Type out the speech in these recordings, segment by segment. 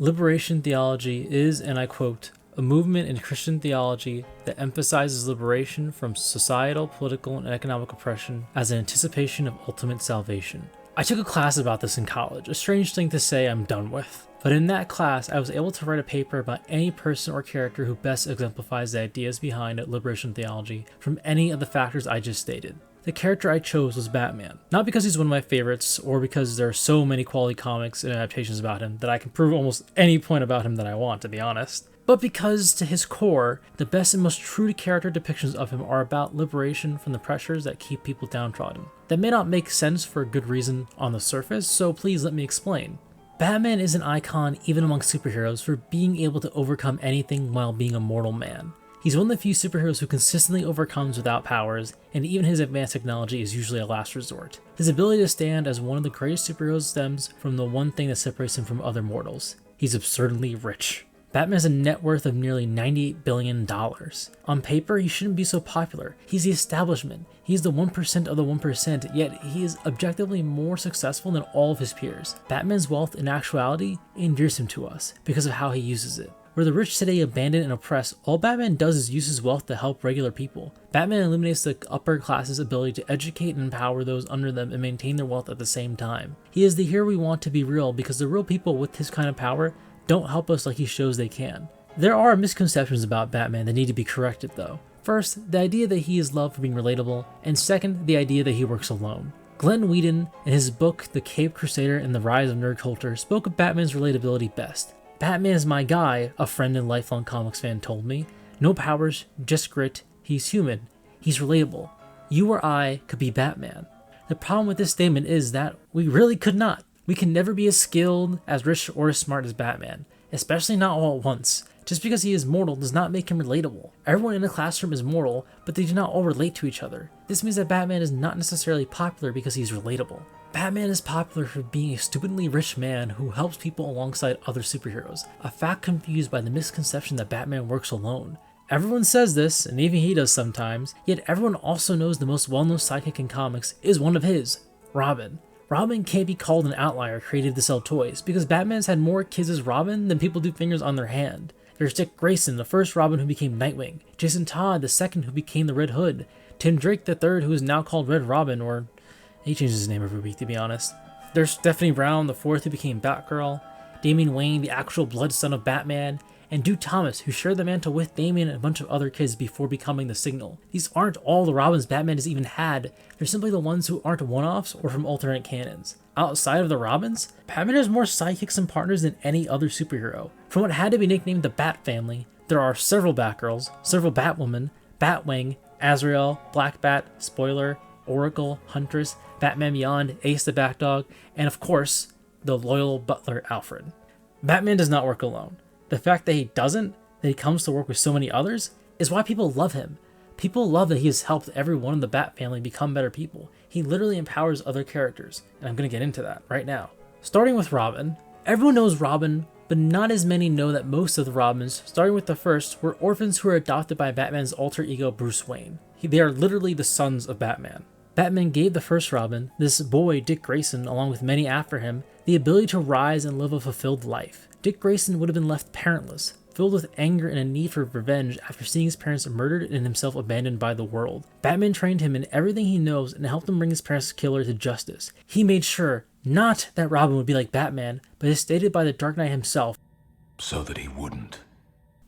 Liberation theology is, and I quote, a movement in Christian theology that emphasizes liberation from societal, political, and economic oppression as an anticipation of ultimate salvation. I took a class about this in college, a strange thing to say I'm done with. But in that class, I was able to write a paper about any person or character who best exemplifies the ideas behind liberation theology from any of the factors I just stated. The character I chose was Batman, not because he's one of my favorites or because there are so many quality comics and adaptations about him that I can prove almost any point about him that I want, to be honest, but because to his core, the best and most true to character depictions of him are about liberation from the pressures that keep people downtrodden. That may not make sense for a good reason on the surface, so please let me explain. Batman is an icon even among superheroes for being able to overcome anything while being a mortal man. He's one of the few superheroes who consistently overcomes without powers, and even his advanced technology is usually a last resort. His ability to stand as one of the greatest superheroes stems from the one thing that separates him from other mortals. He's absurdly rich. Batman has a net worth of nearly $98 billion. On paper, he shouldn't be so popular. He's the establishment. He's the 1% of the 1%, yet he is objectively more successful than all of his peers. Batman's wealth in actuality endears him to us because of how he uses it. Where the rich today abandon and oppress, all Batman does is use his wealth to help regular people. Batman eliminates the upper class's ability to educate and empower those under them and maintain their wealth at the same time. He is the hero we want to be real because the real people with his kind of power don't help us like he shows they can. There are misconceptions about Batman that need to be corrected though. First, the idea that he is loved for being relatable, and second, the idea that he works alone. Glenn Whedon, in his book The Caped Crusader and the Rise of Nerd Culture, spoke of Batman's relatability best. Batman is my guy, a friend and lifelong comics fan told me. No powers, just grit, he's human, he's relatable. You or I could be Batman. The problem with this statement is that we really could not. We can never be as skilled, as rich, or as smart as Batman, especially not all at once. Just because he is mortal does not make him relatable. Everyone in a classroom is mortal, but they do not all relate to each other. This means that Batman is not necessarily popular because he's relatable. Batman is popular for being a stupidly rich man who helps people alongside other superheroes, a fact confused by the misconception that Batman works alone. Everyone says this, and even he does sometimes, yet everyone also knows the most well-known sidekick in comics is one of his, Robin. Robin can't be called an outlier created to sell toys, because Batman's had more kids as Robin than people do fingers on their hand. There's Dick Grayson, the first Robin who became Nightwing, Jason Todd, the second who became the Red Hood, Tim Drake the third who is now called Red Robin, or he changes his name every week to be honest. There's Stephanie Brown, the fourth who became Batgirl, Damian Wayne, the actual blood son of Batman, and Duke Thomas, who shared the mantle with Damian and a bunch of other kids before becoming the Signal. These aren't all the Robins Batman has even had, they're simply the ones who aren't one-offs or from alternate canons. Outside of the Robins, Batman has more sidekicks and partners than any other superhero. From what had to be nicknamed the Bat Family, there are several Batgirls, several Batwomen, Batwing, Azrael, Black Bat, Spoiler, Oracle, Huntress, Batman Beyond, Ace the Batdog, and of course, the loyal butler Alfred. Batman does not work alone. The fact that he doesn't, that he comes to work with so many others, is why people love him. People love that he has helped every one in the Bat family become better people. He literally empowers other characters, and I'm going to get into that right now. Starting with Robin. Everyone knows Robin, but not as many know that most of the Robins, starting with the first, were orphans who were adopted by Batman's alter ego Bruce Wayne. They are literally the sons of Batman. Batman gave the first Robin, this boy Dick Grayson, along with many after him, the ability to rise and live a fulfilled life. Dick Grayson would have been left parentless, filled with anger and a need for revenge after seeing his parents murdered and himself abandoned by the world. Batman trained him in everything he knows and helped him bring his parents' killer to justice. He made sure, not that Robin would be like Batman, but as stated by the Dark Knight himself, so that he wouldn't.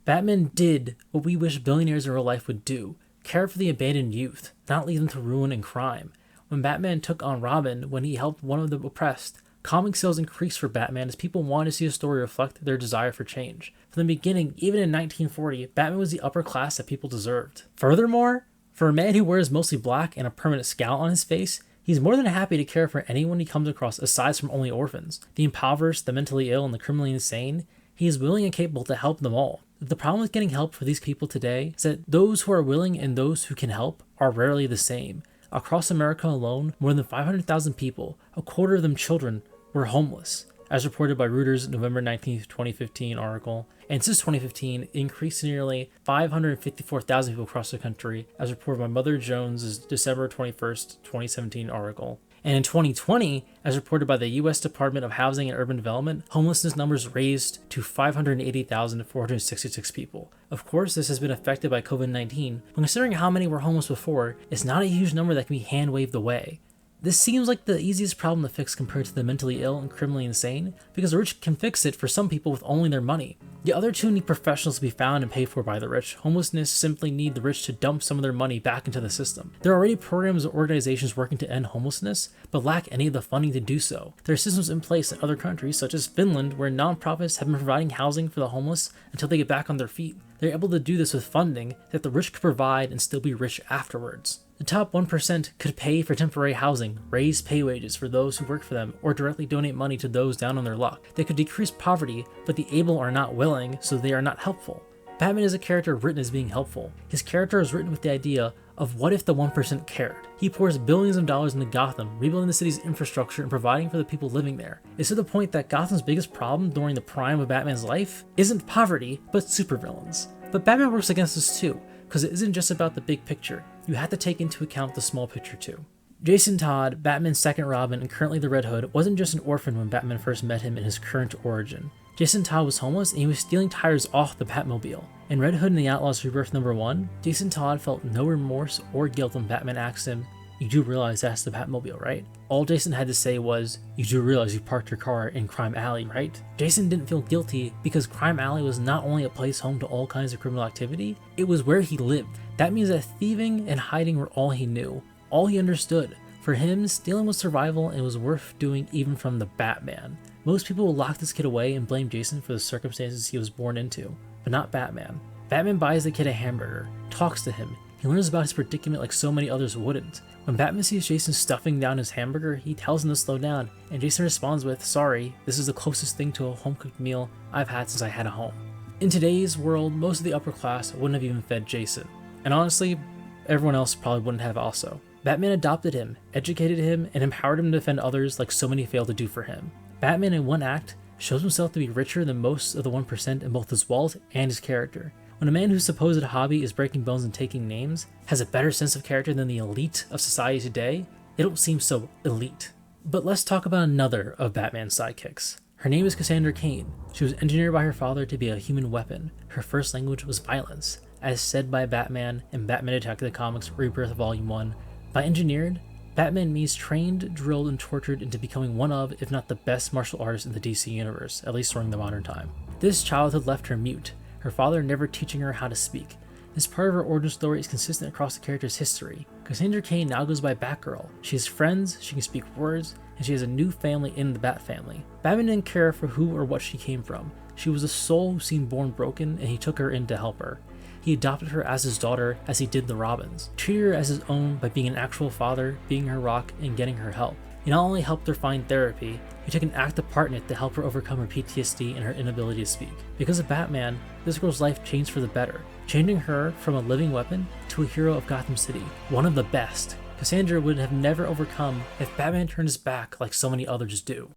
Batman did what we wish billionaires in real life would do, care for the abandoned youth, not lead them to ruin and crime. When Batman took on Robin, when he helped one of the oppressed, comic sales increased for Batman as people wanted to see a story reflect their desire for change. From the beginning, even in 1940, Batman was the upper class that people deserved. Furthermore, for a man who wears mostly black and a permanent scowl on his face, he's more than happy to care for anyone he comes across aside from only orphans, the impoverished, the mentally ill, and the criminally insane. He is willing and capable to help them all. The problem with getting help for these people today is that those who are willing and those who can help are rarely the same. Across America alone, more than 500,000 people, a quarter of them children, were homeless, as reported by Reuters' November 19, 2015 article. And since 2015, increased to nearly 554,000 people across the country, as reported by Mother Jones' December 21st, 2017 article. And in 2020, as reported by the U.S. Department of Housing and Urban Development, homelessness numbers raised to 580,466 people. Of course, this has been affected by COVID-19, but considering how many were homeless before, it's not a huge number that can be hand-waved away. This seems like the easiest problem to fix compared to the mentally ill and criminally insane, because the rich can fix it for some people with only their money. The other two need professionals to be found and paid for by the rich. Homelessness simply need the rich to dump some of their money back into the system. There are already programs or organizations working to end homelessness, but lack any of the funding to do so. There are systems in place in other countries, such as Finland, where nonprofits have been providing housing for the homeless until they get back on their feet. They're able to do this with funding that the rich could provide and still be rich afterwards. The top 1% could pay for temporary housing, raise pay wages for those who work for them, or directly donate money to those down on their luck. They could decrease poverty, but the able are not willing, so they are not helpful. Batman is a character written as being helpful. His character is written with the idea of what if the 1% cared. He pours billions of dollars into Gotham, rebuilding the city's infrastructure and providing for the people living there. It's to the point that Gotham's biggest problem during the prime of Batman's life isn't poverty, but supervillains. But Batman works against this too, because it isn't just about the big picture. You have to take into account the small picture too. Jason Todd, Batman's second Robin and currently the Red Hood, wasn't just an orphan when Batman first met him in his current origin. Jason Todd was homeless and he was stealing tires off the Batmobile. In Red Hood and the Outlaws Rebirth #1, Jason Todd felt no remorse or guilt when Batman asked him, "You do realize that's the Batmobile, right?" All Jason had to say was, "You do realize you parked your car in Crime Alley, right?" Jason didn't feel guilty because Crime Alley was not only a place home to all kinds of criminal activity, it was where he lived. That means that thieving and hiding were all he knew, all he understood. For him, stealing was survival and it was worth doing even from the Batman. Most people will lock this kid away and blame Jason for the circumstances he was born into, but not Batman. Batman buys the kid a hamburger, talks to him, he learns about his predicament like so many others wouldn't. When Batman sees Jason stuffing down his hamburger, he tells him to slow down, and Jason responds with, "Sorry, this is the closest thing to a home-cooked meal I've had since I had a home." In today's world, most of the upper class wouldn't have even fed Jason. And honestly, everyone else probably wouldn't have also. Batman adopted him, educated him, and empowered him to defend others like so many failed to do for him. Batman in one act shows himself to be richer than most of the 1% in both his wallet and his character. When a man whose supposed hobby is breaking bones and taking names has a better sense of character than the elite of society today, they don't seem so elite. But let's talk about another of Batman's sidekicks. Her name is Cassandra Kane. She was engineered by her father to be a human weapon. Her first language was violence, as said by Batman in Batman Detective Comics Rebirth Volume 1. By engineered, Batman means trained, drilled, and tortured into becoming one of, if not the best martial artist in the DC universe, at least during the modern time. This childhood left her mute, her father never teaching her how to speak. This part of her origin story is consistent across the character's history. Cassandra Kane now goes by Batgirl. She has friends, she can speak words, and she has a new family in the Bat family. Batman didn't care for who or what she came from. She was a soul who seemed born broken, and he took her in to help her. He adopted her as his daughter as he did the Robins, treated her as his own by being an actual father, being her rock, and getting her help. He not only helped her find therapy, he took an active part in it to help her overcome her PTSD and her inability to speak. Because of Batman, this girl's life changed for the better, changing her from a living weapon to a hero of Gotham City, one of the best. Cassandra would have never overcome if Batman turned his back like so many others do.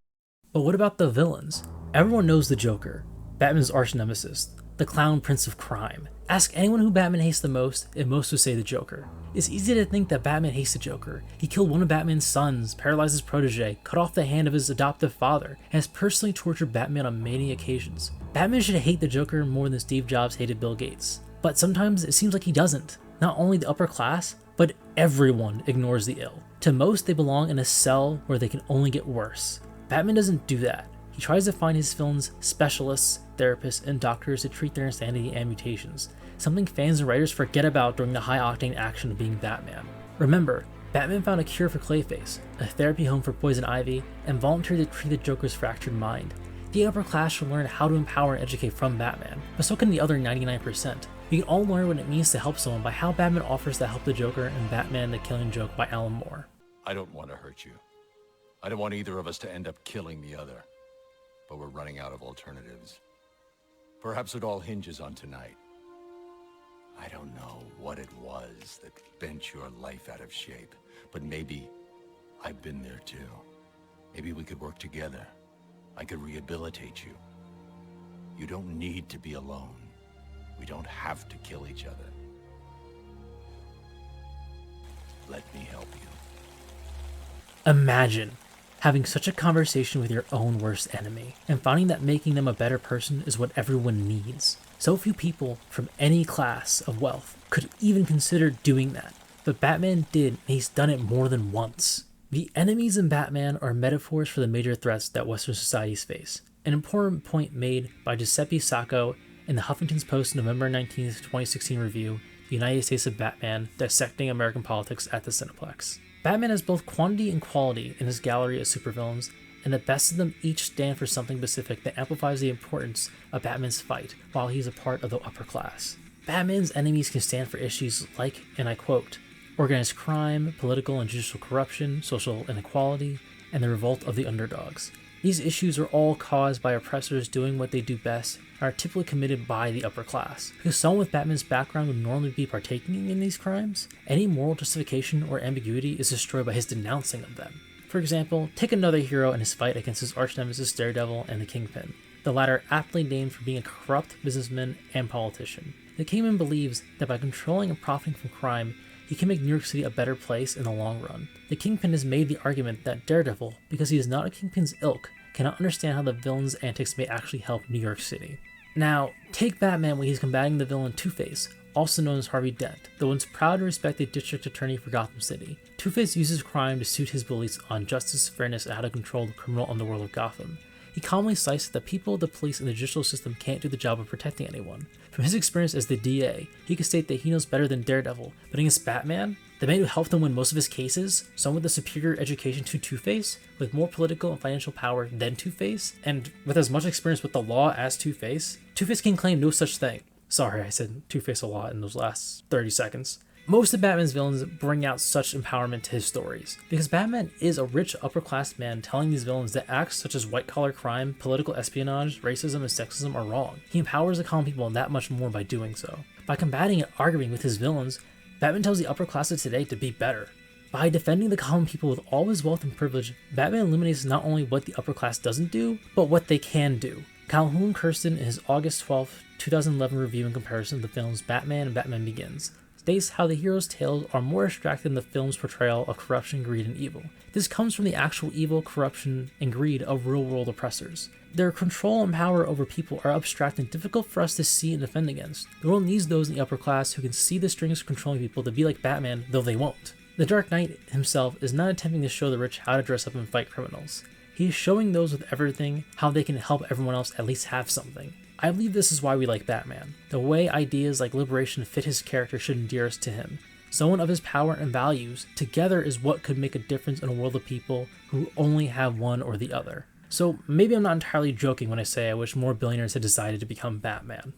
But what about the villains? Everyone knows the Joker, Batman's arch nemesis, the clown prince of crime. Ask anyone who Batman hates the most, and most would say the Joker. It's easy to think that Batman hates the Joker. He killed one of Batman's sons, paralyzed his protege, cut off the hand of his adoptive father, and has personally tortured Batman on many occasions. Batman should hate the Joker more than Steve Jobs hated Bill Gates. But sometimes it seems like he doesn't. Not only the upper class, but everyone ignores the ill. To most, they belong in a cell where they can only get worse. Batman doesn't do that. He tries to find his villains specialists, therapists, and doctors to treat their insanity and mutations, something fans and writers forget about during the high-octane action of being Batman. Remember, Batman found a cure for Clayface, a therapy home for Poison Ivy, and volunteered to treat the Joker's fractured mind. The upper class should learn how to empower and educate from Batman, but so can the other 99%. We can all learn what it means to help someone by how Batman offers to help the Joker in Batman the Killing Joke by Alan Moore. I don't want to hurt you. I don't want either of us to end up killing the other. But we're running out of alternatives. Perhaps it all hinges on tonight. I don't know what it was that bent your life out of shape, but maybe I've been there too. Maybe we could work together. I could rehabilitate you. You don't need to be alone. We don't have to kill each other. Let me help you. Imagine having such a conversation with your own worst enemy, and finding that making them a better person is what everyone needs. So few people from any class of wealth could even consider doing that, but Batman did, and he's done it more than once. The enemies in Batman are metaphors for the major threats that Western societies face, an important point made by Giuseppe Sacco in the Huffington Post November 19th, 2016 review, The United States of Batman, Dissecting American Politics at the Cineplex. Batman has both quantity and quality in his gallery of supervillains, and the best of them each stand for something specific that amplifies the importance of Batman's fight while he's a part of the upper class. Batman's enemies can stand for issues like, and I quote, organized crime, political and judicial corruption, social inequality, and the revolt of the underdogs. These issues are all caused by oppressors doing what they do best and are typically committed by the upper class. Because someone with Batman's background would normally be partaking in these crimes, any moral justification or ambiguity is destroyed by his denouncing of them. For example, take another hero in his fight against his arch-nemesis Daredevil and the Kingpin, the latter aptly named for being a corrupt businessman and politician. The Kingpin believes that by controlling and profiting from crime, he can make New York City a better place in the long run. The Kingpin has made the argument that Daredevil, because he is not a Kingpin's ilk, cannot understand how the villain's antics may actually help New York City. Now, take Batman when he's combating the villain Two-Face, also known as Harvey Dent, the once proud and respected district attorney for Gotham City. Two-Face uses crime to suit his beliefs on justice, fairness, and how to control the criminal underworld of Gotham. He calmly cites that people, the police, and the judicial system can't do the job of protecting anyone. From his experience as the DA, he can state that he knows better than Daredevil, but against Batman, the man who helped him win most of his cases, someone with a superior education to Two-Face, with more political and financial power than Two-Face, and with as much experience with the law as Two-Face, Two-Face can claim no such thing. Sorry, I said Two-Face a lot in those last 30 seconds. Most of Batman's villains bring out such empowerment to his stories, because Batman is a rich upper-class man telling these villains that acts such as white-collar crime, political espionage, racism, and sexism are wrong. He empowers the common people that much more by doing so. By combating and arguing with his villains, Batman tells the upper class of today to be better. By defending the common people with all his wealth and privilege, Batman illuminates not only what the upper class doesn't do, but what they can do. Calhoun Kirsten, in his August 12, 2011 review in comparison of the films Batman and Batman Begins, states how the hero's tales are more abstract than the film's portrayal of corruption, greed, and evil. This comes from the actual evil, corruption, and greed of real-world oppressors. Their control and power over people are abstract and difficult for us to see and defend against. The world needs those in the upper class who can see the strings controlling people to be like Batman, though they won't. The Dark Knight himself is not attempting to show the rich how to dress up and fight criminals. He is showing those with everything how they can help everyone else at least have something. I believe this is why we like Batman. The way ideas like liberation fit his character should endear us to him. Someone of his power and values together is what could make a difference in a world of people who only have one or the other. So maybe I'm not entirely joking when I say I wish more billionaires had decided to become Batman.